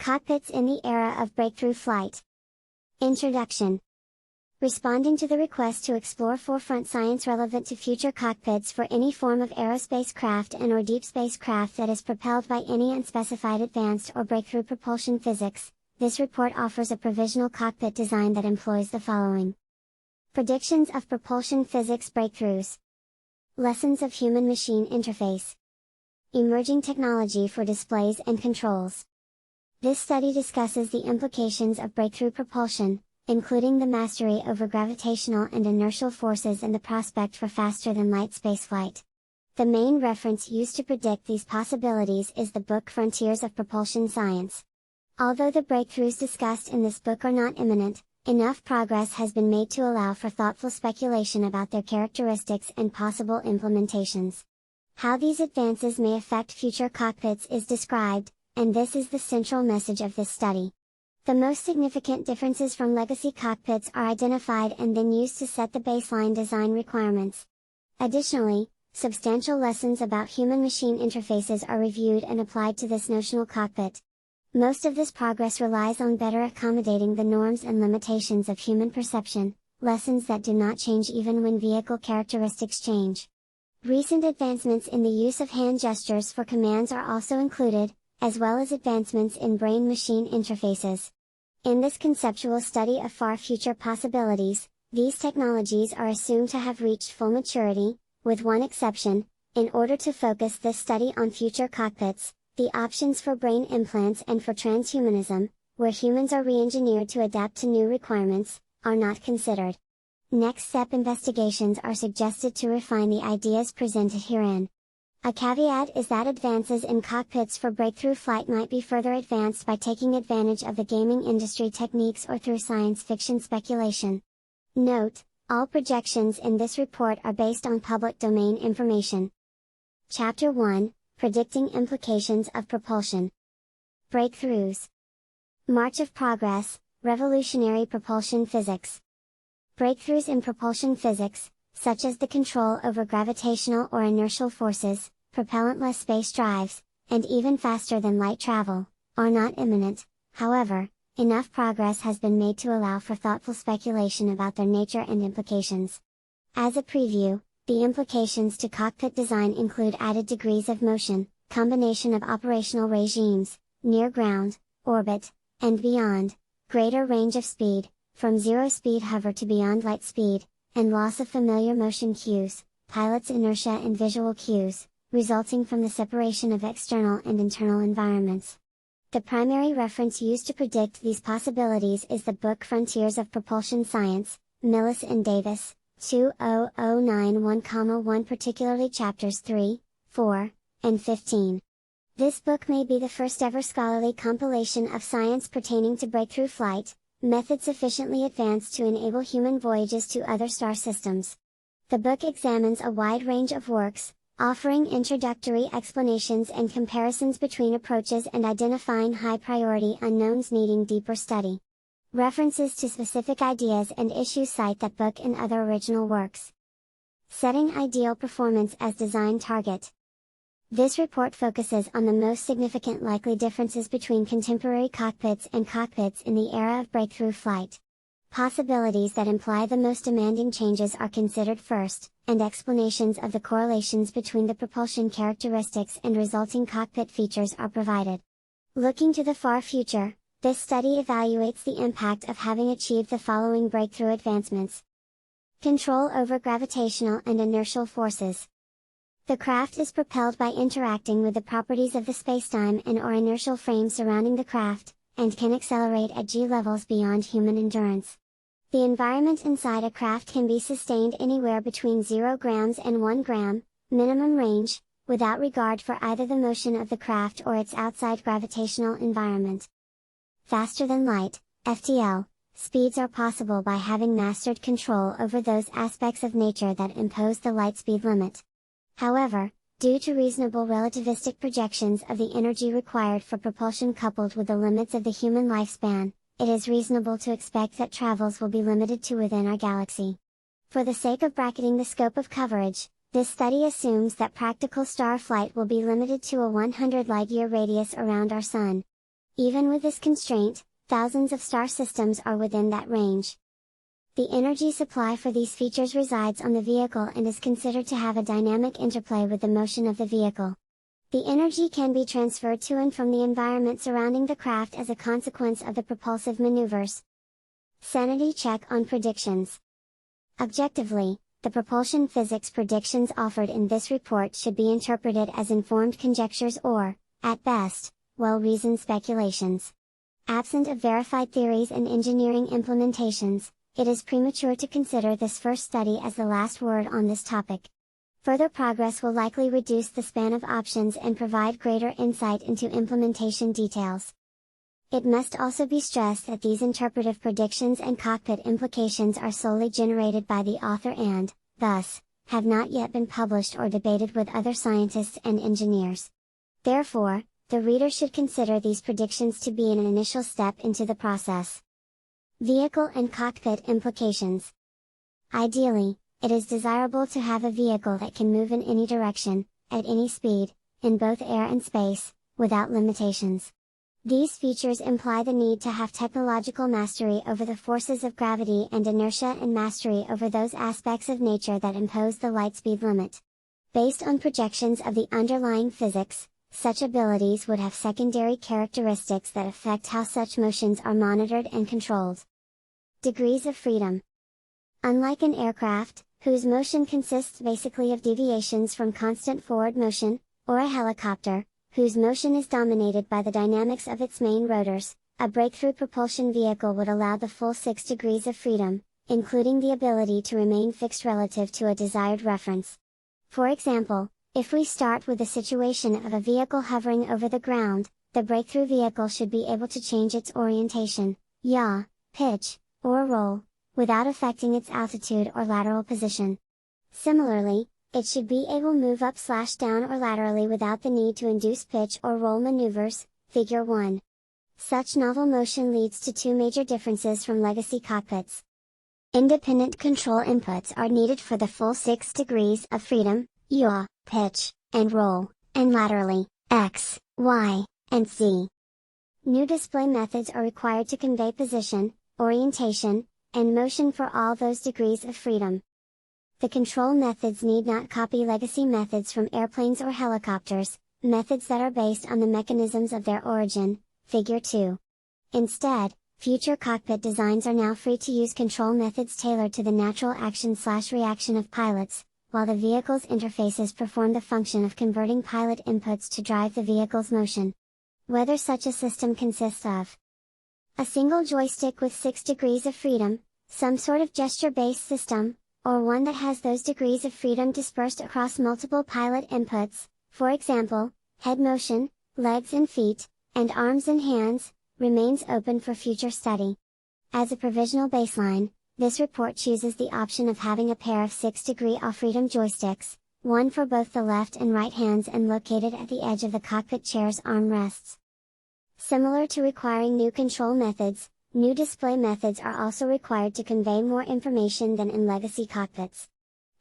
Cockpits in the Era of Breakthrough Flight. Introduction. Responding to the request to explore forefront science relevant to future cockpits for any form of aerospace craft and/or deep space craft that is propelled by any unspecified advanced or breakthrough propulsion physics, this report offers a provisional cockpit design that employs the following. Predictions of propulsion physics breakthroughs. Lessons of human-machine interface. Emerging technology for displays and controls. This study discusses the implications of breakthrough propulsion, including the mastery over gravitational and inertial forces and the prospect for faster-than-light spaceflight. The main reference used to predict these possibilities is the book Frontiers of Propulsion Science. Although the breakthroughs discussed in this book are not imminent, enough progress has been made to allow for thoughtful speculation about their characteristics and possible implementations. How these advances may affect future cockpits is described, and this is the central message of this study. The most significant differences from legacy cockpits are identified and then used to set the baseline design requirements. Additionally, substantial lessons about human-machine interfaces are reviewed and applied to this notional cockpit. Most of this progress relies on better accommodating the norms and limitations of human perception, lessons that do not change even when vehicle characteristics change. Recent advancements in the use of hand gestures for commands are also included, as well as advancements in brain-machine interfaces. In this conceptual study of far future possibilities, these technologies are assumed to have reached full maturity, with one exception. In order to focus this study on future cockpits, the options for brain implants and for transhumanism, where humans are re-engineered to adapt to new requirements, are not considered. Next step investigations are suggested to refine the ideas presented herein. A caveat is that advances in cockpits for breakthrough flight might be further advanced by taking advantage of the gaming industry techniques or through science fiction speculation. Note, all projections in this report are based on public domain information. Chapter 1, Predicting Implications of Propulsion. Breakthroughs. March of Progress, Revolutionary Propulsion Physics. Breakthroughs in propulsion physics, such as the control over gravitational or inertial forces, propellantless space drives, and even faster-than-light travel, are not imminent. However, enough progress has been made to allow for thoughtful speculation about their nature and implications. As a preview, the implications to cockpit design include added degrees of motion, combination of operational regimes, near ground, orbit, and beyond, greater range of speed, from zero-speed hover to beyond light speed, and loss of familiar motion cues, pilot's inertia and visual cues, resulting from the separation of external and internal environments. The primary reference used to predict these possibilities is the book Frontiers of Propulsion Science, Millis and Davis, 20091-1, particularly chapters 3, 4, and 15. This book may be the first ever scholarly compilation of science pertaining to breakthrough flight, method sufficiently advanced to enable human voyages to other star systems. The book examines a wide range of works, offering introductory explanations and comparisons between approaches and identifying high-priority unknowns needing deeper study. References to specific ideas and issues cite that book and other original works. Setting ideal performance as design target. This report focuses on the most significant likely differences between contemporary cockpits and cockpits in the era of breakthrough flight. Possibilities that imply the most demanding changes are considered first, and explanations of the correlations between the propulsion characteristics and resulting cockpit features are provided. Looking to the far future, this study evaluates the impact of having achieved the following breakthrough advancements. Control over gravitational and inertial forces. The craft is propelled by interacting with the properties of the spacetime and/or inertial frame surrounding the craft, and can accelerate at g levels beyond human endurance. The environment inside a craft can be sustained anywhere between 0 grams and 1 gram, minimum range, without regard for either the motion of the craft or its outside gravitational environment. Faster than light, FTL, speeds are possible by having mastered control over those aspects of nature that impose the light speed limit. However, due to reasonable relativistic projections of the energy required for propulsion coupled with the limits of the human lifespan, it is reasonable to expect that travels will be limited to within our galaxy. For the sake of bracketing the scope of coverage, this study assumes that practical star flight will be limited to a 100 light-year radius around our Sun. Even with this constraint, thousands of star systems are within that range. The energy supply for these features resides on the vehicle and is considered to have a dynamic interplay with the motion of the vehicle. The energy can be transferred to and from the environment surrounding the craft as a consequence of the propulsive maneuvers. Sanity check on predictions. Objectively, the propulsion physics predictions offered in this report should be interpreted as informed conjectures or, at best, well-reasoned speculations. Absent of verified theories and engineering implementations, it is premature to consider this first study as the last word on this topic. Further progress will likely reduce the span of options and provide greater insight into implementation details. It must also be stressed that these interpretive predictions and cockpit implications are solely generated by the author and, thus, have not yet been published or debated with other scientists and engineers. Therefore, the reader should consider these predictions to be an initial step into the process. Vehicle and cockpit implications. Ideally, it is desirable to have a vehicle that can move in any direction, at any speed, in both air and space, without limitations. These features imply the need to have technological mastery over the forces of gravity and inertia and mastery over those aspects of nature that impose the light speed limit. Based on projections of the underlying physics, such abilities would have secondary characteristics that affect how such motions are monitored and controlled. Degrees of freedom. Unlike an aircraft, whose motion consists basically of deviations from constant forward motion, or a helicopter, whose motion is dominated by the dynamics of its main rotors, a breakthrough propulsion vehicle would allow the full 6 degrees of freedom, including the ability to remain fixed relative to a desired reference. For example, if we start with the situation of a vehicle hovering over the ground, the breakthrough vehicle should be able to change its orientation, yaw, pitch, or roll, without affecting its altitude or lateral position. Similarly, it should be able to move up/down or laterally without the need to induce pitch or roll maneuvers, Figure 1. Such novel motion leads to two major differences from legacy cockpits. Independent control inputs are needed for the full 6 degrees of freedom, yaw, pitch, and roll, and laterally, X, Y, and Z. New display methods are required to convey position, orientation, and motion for all those degrees of freedom. The control methods need not copy legacy methods from airplanes or helicopters, methods that are based on the mechanisms of their origin, Figure 2. Instead, future cockpit designs are now free to use control methods tailored to the natural action/reaction of pilots, while the vehicle's interfaces perform the function of converting pilot inputs to drive the vehicle's motion. Whether such a system consists of a single joystick with 6 degrees of freedom, some sort of gesture-based system, or one that has those degrees of freedom dispersed across multiple pilot inputs, for example, head motion, legs and feet, and arms and hands, remains open for future study. As a provisional baseline, this report chooses the option of having a pair of 6-degree all-freedom joysticks, one for both the left and right hands and located at the edge of the cockpit chair's armrests. Similar to requiring new control methods, new display methods are also required to convey more information than in legacy cockpits.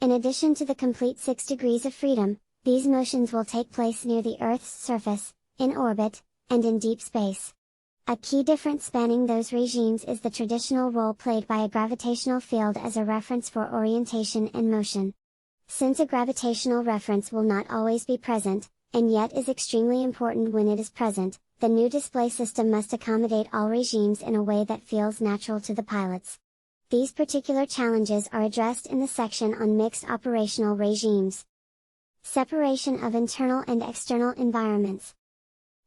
In addition to the complete 6 degrees of freedom, these motions will take place near the Earth's surface, in orbit, and in deep space. A key difference spanning those regimes is the traditional role played by a gravitational field as a reference for orientation and motion. Since a gravitational reference will not always be present, and yet is extremely important when it is present, the new display system must accommodate all regimes in a way that feels natural to the pilots. These particular challenges are addressed in the section on mixed operational regimes. Separation of internal and external environments.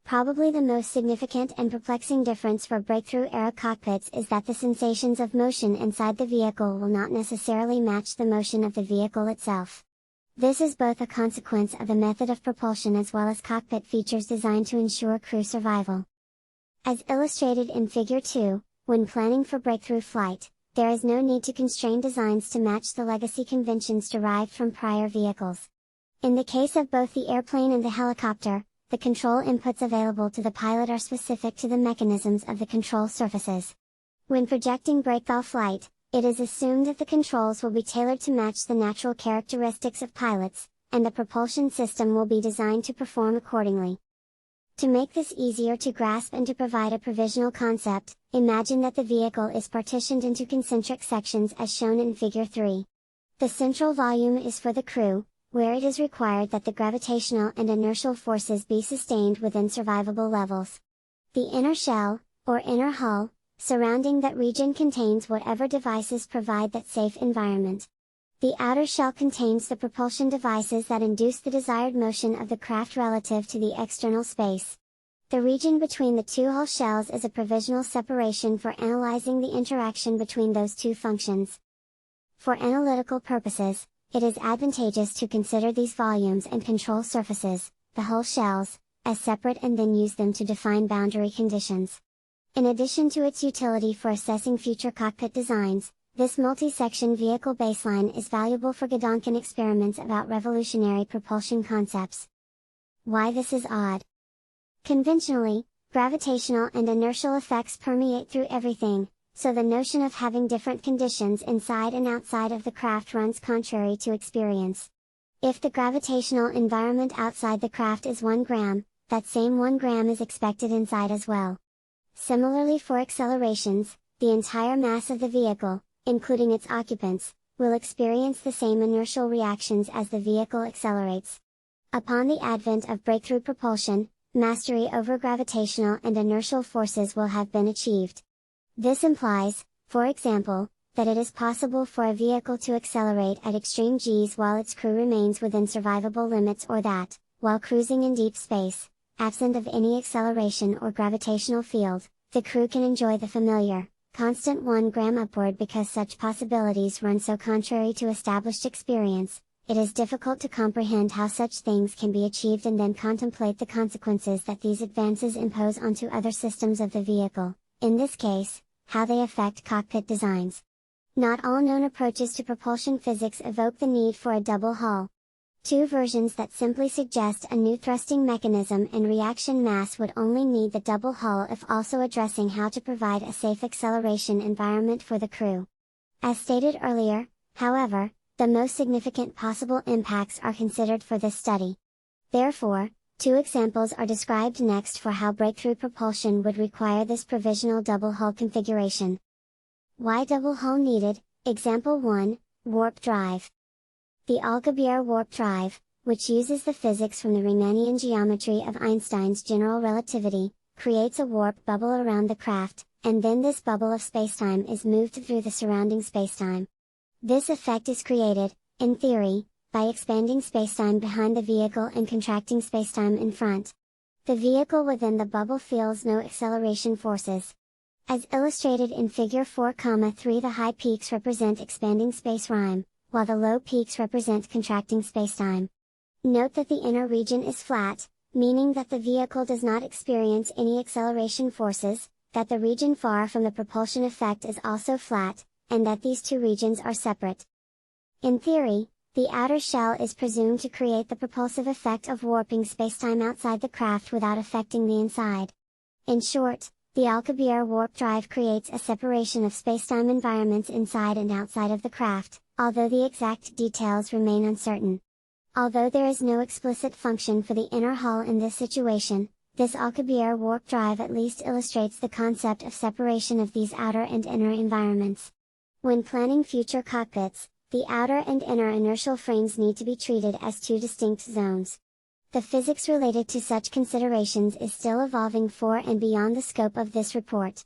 Probably the most significant and perplexing difference for breakthrough-era cockpits is that the sensations of motion inside the vehicle will not necessarily match the motion of the vehicle itself. This is both a consequence of the method of propulsion as well as cockpit features designed to ensure crew survival. As illustrated in Figure 2, when planning for breakthrough flight, there is no need to constrain designs to match the legacy conventions derived from prior vehicles. In the case of both the airplane and the helicopter, the control inputs available to the pilot are specific to the mechanisms of the control surfaces. When projecting breakthrough flight, it is assumed that the controls will be tailored to match the natural characteristics of pilots, and the propulsion system will be designed to perform accordingly. To make this easier to grasp and to provide a provisional concept, imagine that the vehicle is partitioned into concentric sections as shown in Figure 3. The central volume is for the crew, where it is required that the gravitational and inertial forces be sustained within survivable levels. The inner shell, or inner hull, surrounding that region contains whatever devices provide that safe environment. The outer shell contains the propulsion devices that induce the desired motion of the craft relative to the external space. The region between the two hull shells is a provisional separation for analyzing the interaction between those two functions. For analytical purposes, it is advantageous to consider these volumes and control surfaces, the hull shells, as separate and then use them to define boundary conditions. In addition to its utility for assessing future cockpit designs, this multi-section vehicle baseline is valuable for Gedanken experiments about revolutionary propulsion concepts. Why this is odd. Conventionally, gravitational and inertial effects permeate through everything, so the notion of having different conditions inside and outside of the craft runs contrary to experience. If the gravitational environment outside the craft is 1 gram, that same 1 gram is expected inside as well. Similarly for accelerations, the entire mass of the vehicle, including its occupants, will experience the same inertial reactions as the vehicle accelerates. Upon the advent of breakthrough propulsion, mastery over gravitational and inertial forces will have been achieved. This implies, for example, that it is possible for a vehicle to accelerate at extreme Gs while its crew remains within survivable limits, or that, while cruising in deep space, absent of any acceleration or gravitational field, the crew can enjoy the familiar, constant 1 gram upward. Because such possibilities run so contrary to established experience, it is difficult to comprehend how such things can be achieved and then contemplate the consequences that these advances impose onto other systems of the vehicle, in this case, how they affect cockpit designs. Not all known approaches to propulsion physics evoke the need for a double hull. Two versions that simply suggest a new thrusting mechanism and reaction mass would only need the double hull if also addressing how to provide a safe acceleration environment for the crew. As stated earlier, however, the most significant possible impacts are considered for this study. Therefore, 2 examples are described next for how breakthrough propulsion would require this provisional double hull configuration. Why double hull needed? Example 1, warp drive. The Alcubierre warp drive, which uses the physics from the Riemannian geometry of Einstein's general relativity, creates a warp bubble around the craft, and then this bubble of spacetime is moved through the surrounding spacetime. This effect is created, in theory, by expanding spacetime behind the vehicle and contracting spacetime in front. The vehicle within the bubble feels no acceleration forces. As illustrated in Figure 4,3, the high peaks represent expanding space rime, while the low peaks represent contracting spacetime. Note that the inner region is flat, meaning that the vehicle does not experience any acceleration forces, that the region far from the propulsion effect is also flat, and that these two regions are separate. In theory, the outer shell is presumed to create the propulsive effect of warping spacetime outside the craft without affecting the inside. In short, the Alcubierre warp drive creates a separation of spacetime environments inside and outside of the craft, although the exact details remain uncertain. Although there is no explicit function for the inner hull in this situation, this Alcubierre warp drive at least illustrates the concept of separation of these outer and inner environments. When planning future cockpits, the outer and inner inertial frames need to be treated as 2 distinct zones. The physics related to such considerations is still evolving for and beyond the scope of this report.